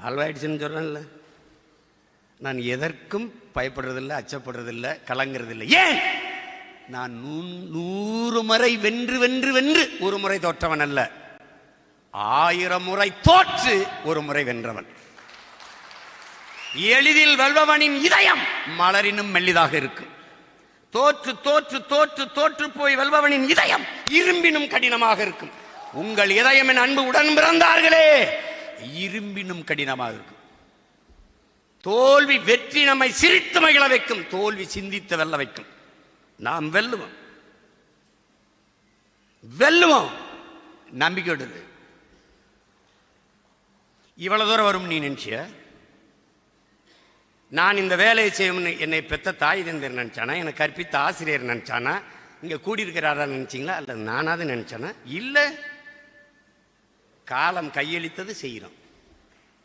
சால்வாயிடுச்சுன்னு சொல்கிறேன்ல. நான் எதற்கும் பயப்படுறதில்லை, அச்சப்படுறதில்லை, கலங்கிறதில்லை. ஏன்? நான் 100 முறை வென்று வென்று வென்று ஒரு முறை தோற்றவன் அல்ல, 1000 முறை தோற்று ஒரு முறை வென்றவன். எளிதில் வெல்பவனின் இதயம் மலரினும் மெல்லிதாக இருக்கும். தோற்று தோற்று தோற்று தோற்று போய் வெல்பவனின் இதயம் இரும்பினும் கடினமாக இருக்கும். உங்கள் இதயம் என் அன்பு உடன் பிறந்தார்களே இரும்பினும் கடினமாக இருக்கும். தோல்வி வெற்றி நம்மை சிரித்து மகிழ வைக்கும், தோல்வி சிந்தித்து வெல்ல வைக்கும். நாம் வெல்லுவோம், வெல்லுவோம், நம்பிக்கையோடு. இவ்வளவு தூரம் வரும் நீ நினைச்சிய? நான் இந்த வேலையை செய்யும் என்னை பெத்த தாய் தந்தர் நினைச்சானா, எனக்கு கற்பித்த ஆசிரியர் நினைச்சானா, இங்க கூடியிருக்கிறாரா நினைச்சிங்களா? அல்ல நானாவது நினைச்சானா? இல்லை, காலம் கையளித்தது செய்கிறோம்.